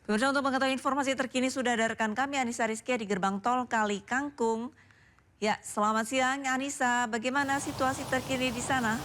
Pemirsa, untuk mengetahui informasi terkini sudah ada rekan kami Anissa Rizkia di gerbang tol Kali Kangkung. Ya, selamat siang Anissa, bagaimana situasi terkini di sana?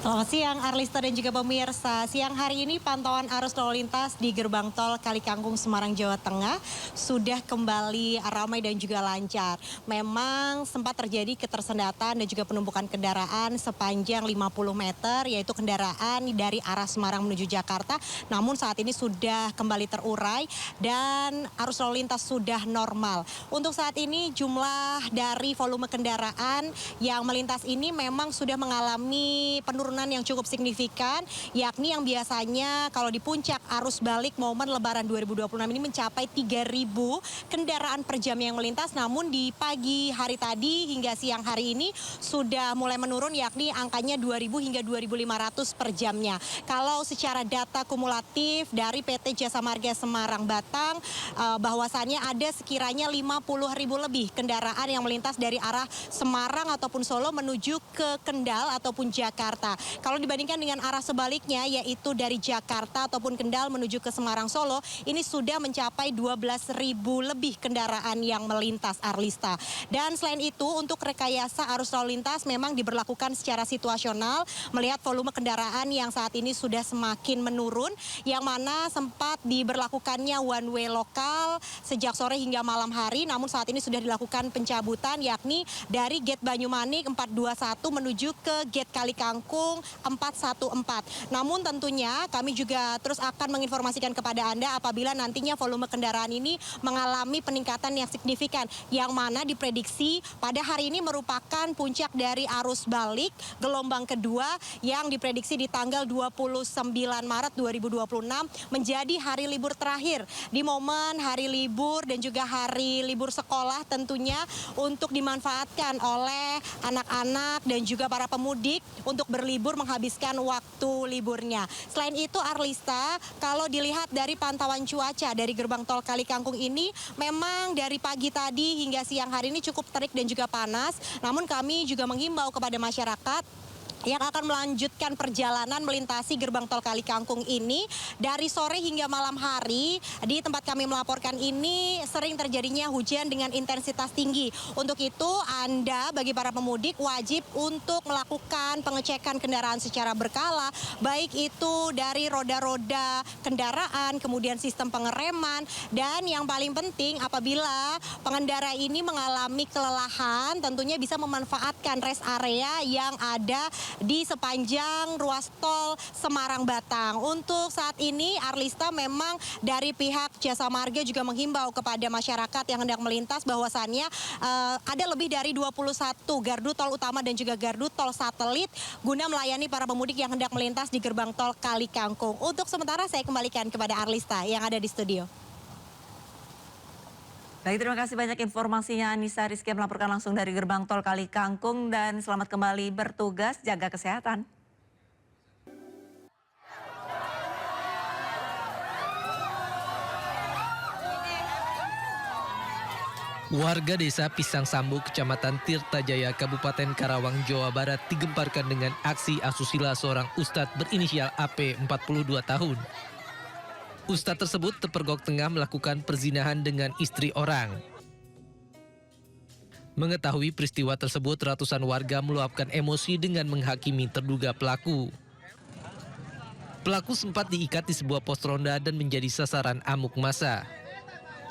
Selamat siang Arlista dan juga pemirsa. Siang hari ini pantauan arus lalu lintas di gerbang tol Kali Kangkung Semarang Jawa Tengah sudah kembali ramai dan juga lancar. Memang sempat terjadi ketersendatan dan juga penumpukan kendaraan sepanjang 50 meter, yaitu kendaraan dari arah Semarang menuju Jakarta. Namun saat ini sudah kembali terurai dan arus lalu lintas sudah normal. Untuk saat ini jumlah dari volume kendaraan yang melintas ini memang sudah mengalami penurunan yang cukup signifikan, yakni yang biasanya kalau di puncak arus balik momen Lebaran 2026 ini mencapai 3.000 kendaraan per jam yang melintas, namun di pagi hari tadi hingga siang hari ini sudah mulai menurun, yakni angkanya 2.000 hingga 2.500 per jamnya. Kalau secara data kumulatif dari PT Jasa Marga Semarang Batang, bahwasannya ada sekiranya 50.000 lebih kendaraan yang melintas dari arah Semarang ataupun Solo menuju ke Kendal ataupun Jakarta. Kalau dibandingkan dengan arah sebaliknya, yaitu dari Jakarta ataupun Kendal menuju ke Semarang Solo, ini sudah mencapai 12.000 lebih kendaraan yang melintas, Arlista. Dan selain itu, untuk rekayasa arus lalu lintas memang diberlakukan secara situasional, melihat volume kendaraan yang saat ini sudah semakin menurun, yang mana sempat diberlakukannya one way lokal sejak sore hingga malam hari, namun saat ini sudah dilakukan pencabutan, yakni dari gate Banyumanik 421 menuju ke gate Kali Kangkung 414. Namun tentunya kami juga terus akan menginformasikan kepada Anda apabila nantinya volume kendaraan ini mengalami peningkatan yang signifikan, yang mana diprediksi pada hari ini merupakan puncak dari arus balik gelombang kedua yang diprediksi di tanggal 29 Maret 2026 menjadi hari libur terakhir di momen hari libur dan juga hari libur sekolah, tentunya untuk dimanfaatkan oleh anak-anak dan juga para pemudik untuk berlibur menghabiskan waktu liburnya. Selain itu, Arlista, kalau dilihat dari pantauan cuaca dari gerbang tol Kali Kangkung ini, memang dari pagi tadi hingga siang hari ini cukup terik dan juga panas. Namun kami juga menghimbau kepada masyarakat yang akan melanjutkan perjalanan melintasi gerbang tol Kali Kangkung ini dari sore hingga malam hari. Di tempat kami melaporkan ini sering terjadinya hujan dengan intensitas tinggi. Untuk itu Anda bagi para pemudik wajib untuk melakukan pengecekan kendaraan secara berkala, baik itu dari roda-roda kendaraan, kemudian sistem pengereman, dan yang paling penting apabila pengendara ini mengalami kelelahan, tentunya bisa memanfaatkan rest area yang ada di sepanjang ruas tol Semarang Batang. Untuk saat ini Arlista, memang dari pihak Jasa Marga juga menghimbau kepada masyarakat yang hendak melintas bahwasannya ada lebih dari 21 gardu tol utama dan juga gardu tol satelit guna melayani para pemudik yang hendak melintas di gerbang tol Kali Kangkung. Untuk sementara saya kembalikan kepada Arlista yang ada di studio. Baik, terima kasih banyak informasinya Anissa Rizkia melaporkan langsung dari gerbang tol Kali Kangkung, dan selamat kembali bertugas, jaga kesehatan. Warga desa Pisang Sambu, Kecamatan Tirtajaya, Kabupaten Karawang, Jawa Barat digemparkan dengan aksi asusila seorang ustadz berinisial AP 42 tahun. Ustadz tersebut terpergok tengah melakukan perzinahan dengan istri orang. Mengetahui peristiwa tersebut, ratusan warga meluapkan emosi dengan menghakimi terduga pelaku. Pelaku sempat diikat di sebuah pos ronda dan menjadi sasaran amuk massa.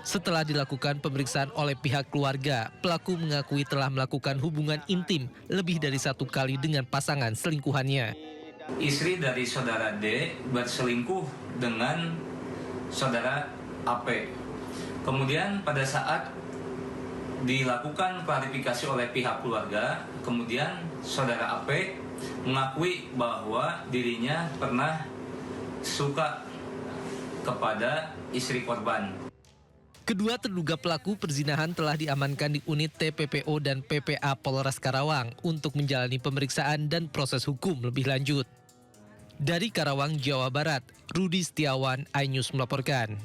Setelah dilakukan pemeriksaan oleh pihak keluarga, pelaku mengakui telah melakukan hubungan intim lebih dari 1 kali dengan pasangan selingkuhannya. Istri dari saudara D berselingkuh dengan saudara AP. Kemudian pada saat dilakukan klarifikasi oleh pihak keluarga, kemudian saudara AP mengakui bahwa dirinya pernah suka kepada istri korban. Kedua terduga pelaku perzinahan telah diamankan di unit TPPO dan PPA Polres Karawang untuk menjalani pemeriksaan dan proses hukum lebih lanjut. Dari Karawang, Jawa Barat, Rudi Setiawan, iNews melaporkan.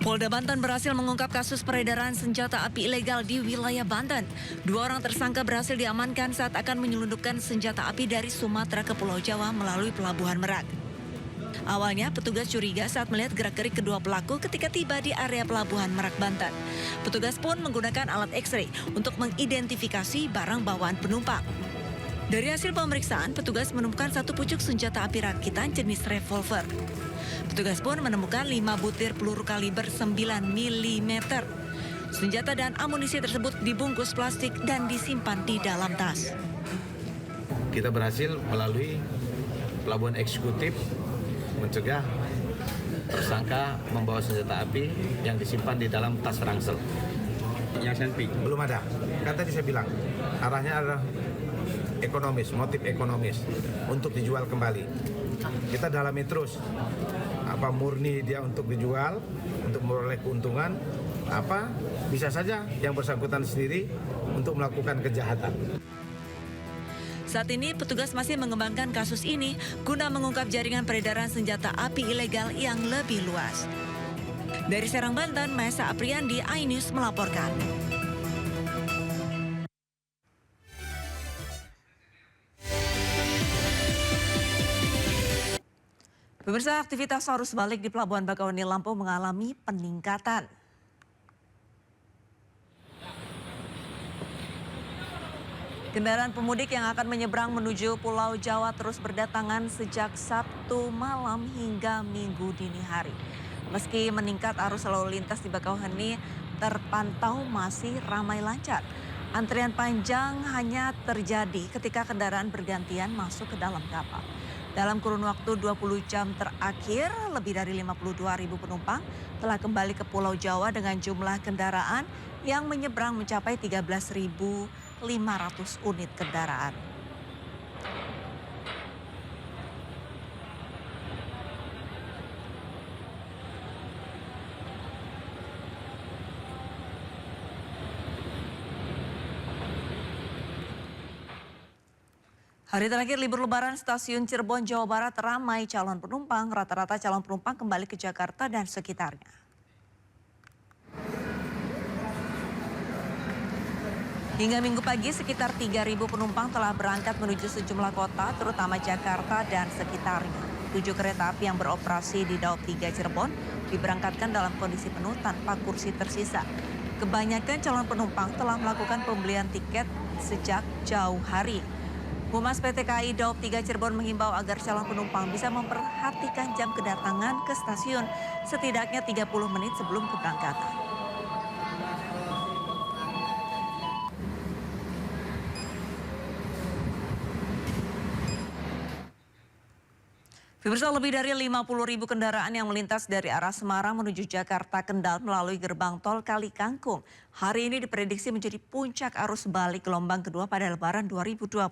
Polda Banten berhasil mengungkap kasus peredaran senjata api ilegal di wilayah Banten. 2 orang tersangka berhasil diamankan saat akan menyelundupkan senjata api dari Sumatera ke Pulau Jawa melalui Pelabuhan Merak. Awalnya petugas curiga saat melihat gerak-gerik kedua pelaku ketika tiba di area Pelabuhan Merak, Banten. Petugas pun menggunakan alat X-ray untuk mengidentifikasi barang bawaan penumpang. Dari hasil pemeriksaan, petugas menemukan 1 pucuk senjata api rakitan jenis revolver. Petugas pun menemukan 5 butir peluru kaliber 9 mm. Senjata dan amunisi tersebut dibungkus plastik dan disimpan di dalam tas. Kita berhasil melalui pelabuhan eksekutif mencegah tersangka membawa senjata api yang disimpan di dalam tas ransel. Yang senpi Belum ada. Kan tadi saya bilang, arahnya adalah ekonomis, motif ekonomis untuk dijual kembali. Kita dalami terus. Apa murni dia untuk dijual, untuk memperoleh keuntungan, apa bisa saja yang bersangkutan sendiri untuk melakukan kejahatan. Saat ini petugas masih mengembangkan kasus ini guna mengungkap jaringan peredaran senjata api ilegal yang lebih luas. Dari Serang, Banten, Maesa Apriandi, iNews melaporkan. Pemirsa, aktivitas arus balik di Pelabuhan Bakauheni, Lampung mengalami peningkatan. Kendaraan pemudik yang akan menyeberang menuju Pulau Jawa terus berdatangan sejak Sabtu malam hingga Minggu dini hari. Meski meningkat, arus lalu lintas di Bakauheni terpantau masih ramai lancar. Antrian panjang hanya terjadi ketika kendaraan bergantian masuk ke dalam kapal. Dalam kurun waktu 20 jam terakhir, lebih dari 52.000 penumpang telah kembali ke Pulau Jawa dengan jumlah kendaraan yang menyeberang mencapai 13.500 unit kendaraan. Hari terakhir libur lebaran stasiun Cirebon, Jawa Barat ramai calon penumpang. Rata-rata calon penumpang kembali ke Jakarta dan sekitarnya. Hingga Minggu pagi sekitar 3.000 penumpang telah berangkat menuju sejumlah kota, terutama Jakarta dan sekitarnya. 7 kereta api yang beroperasi di Daob 3 Cirebon diberangkatkan dalam kondisi penuh tanpa kursi tersisa. Kebanyakan calon penumpang telah melakukan pembelian tiket sejak jauh hari. Humas PT KAI Daob 3 Cirebon menghimbau agar calon penumpang bisa memperhatikan jam kedatangan ke stasiun setidaknya 30 menit sebelum keberangkatan. Pemirsa, lebih dari 50.000 kendaraan yang melintas dari arah Semarang menuju Jakarta Kendal melalui gerbang tol Kali Kangkung. Hari ini diprediksi menjadi puncak arus balik gelombang kedua pada Lebaran 2026.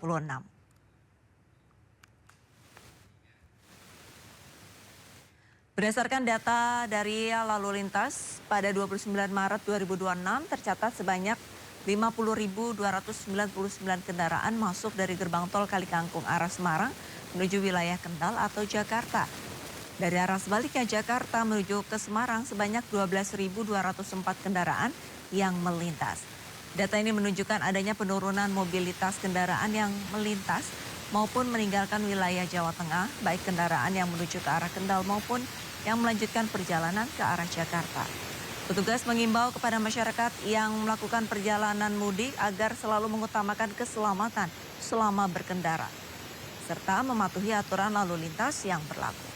Berdasarkan data dari lalu lintas, pada 29 Maret 2026 tercatat sebanyak 50.299 kendaraan masuk dari gerbang tol Kali Kangkung arah Semarang menuju wilayah Kendal atau Jakarta. Dari arah sebaliknya Jakarta menuju ke Semarang sebanyak 12.204 kendaraan yang melintas. Data ini menunjukkan adanya penurunan mobilitas kendaraan yang melintas maupun meninggalkan wilayah Jawa Tengah, baik kendaraan yang menuju ke arah Kendal maupun yang melanjutkan perjalanan ke arah Jakarta. Petugas mengimbau kepada masyarakat yang melakukan perjalanan mudik agar selalu mengutamakan keselamatan selama berkendara serta mematuhi aturan lalu lintas yang berlaku.